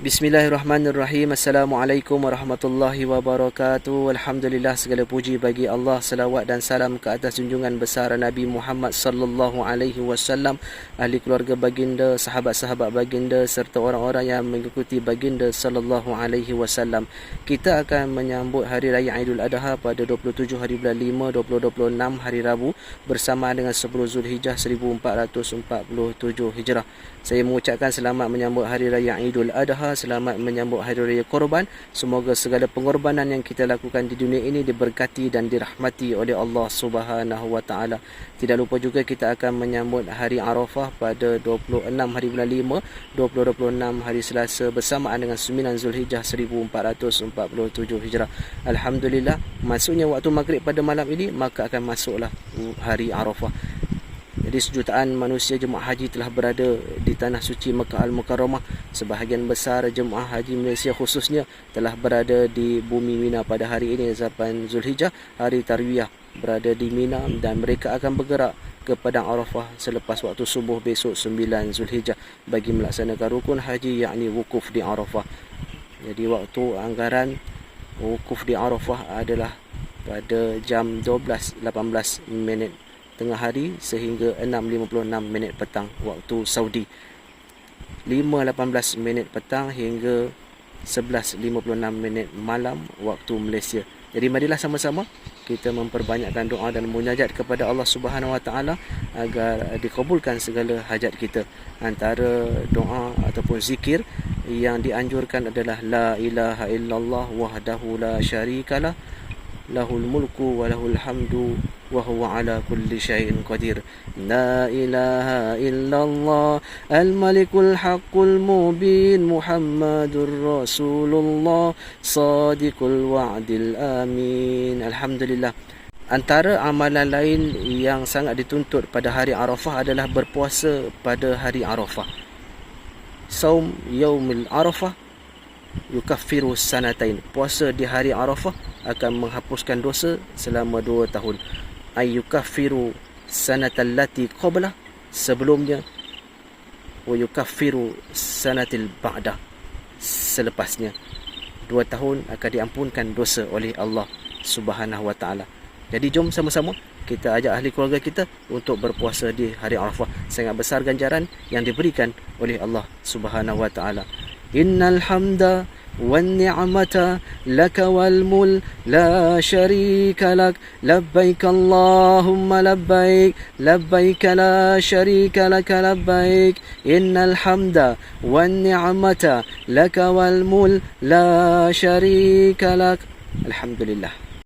Bismillahirrahmanirrahim. Assalamualaikum warahmatullahi wabarakatuh. Alhamdulillah, segala puji bagi Allah, selawat dan salam ke atas junjungan besar Nabi Muhammad sallallahu alaihi wasallam, ahli keluarga baginda, sahabat-sahabat baginda serta orang-orang yang mengikuti baginda sallallahu alaihi wasallam. Kita akan menyambut hari raya Aidil Adha pada 27 hari bulan 5 2026 hari Rabu bersamaan dengan 10 Zulhijjah 1447 Hijrah. Saya mengucapkan selamat menyambut hari raya Aidil Adha, selamat menyambut hari raya Korban. Semoga segala pengorbanan yang kita lakukan di dunia ini diberkati dan dirahmati oleh Allah Subhanahu wa taala. Tidak lupa juga kita akan menyambut hari Arafah pada 26 hari bulan 5 2026 hari Selasa bersamaan dengan 9 Zulhijjah 1447 Hijrah. Alhamdulillah, masuknya waktu maghrib pada malam ini, maka akan masuklah hari Arafah. Jadi sejutaan manusia jemaah haji telah berada di tanah suci Mekah Al-Mukarramah. Sebahagian besar jemaah haji Malaysia khususnya telah berada di bumi Mina pada hari ini 8 Zulhijjah, hari Tarwiyah, berada di Mina, dan mereka akan bergerak ke Padang Arafah selepas waktu subuh besok 9 Zulhijjah bagi melaksanakan rukun haji, yakni wukuf di Arafah. Jadi waktu anggaran wukuf di Arafah adalah pada jam 12.18 tengah hari sehingga 6.56 petang waktu Saudi, 5.18 petang hingga 11.56 malam waktu Malaysia. Jadi marilah sama-sama kita memperbanyakkan doa dan munajat kepada Allah Subhanahu wa taala agar dikabulkan segala hajat kita. Antara doa ataupun zikir yang dianjurkan adalah la ilaha illallah wahdahu la syarikalah, lahul mulku wa lahul hamdu wa huwa ala kulli syai'in qadir. La ilaha illallah al-malikul haqqul mubin Muhammadur Rasulullah sadiqul wa'dil amin. Alhamdulillah. Antara amalan lain yang sangat dituntut pada hari Arafah adalah berpuasa pada hari Arafah. Saum yaumil Arafah yukaffiru sanatain. Puasa di hari Arafah akan menghapuskan dosa selama 2 tahun. Ayyukaffiru sanatal lati qabla, sebelumnya, wa yukaffiru sanatil ba'da, selepasnya. 2 tahun akan diampunkan dosa oleh Allah Subhanahu wa taala. Jadi jom sama-sama kita ajak ahli keluarga kita untuk berpuasa di hari Arafah. Sangat besar ganjaran yang diberikan oleh Allah Subhanahu wa taala. Innal hamda wan ni'mata laka wal mul la syarika lak, labbaik Allahumma labbaik, labbaik la syarika lak labbaik, innal hamda wan ni'mata laka wal mul la syarika lak. Alhamdulillah.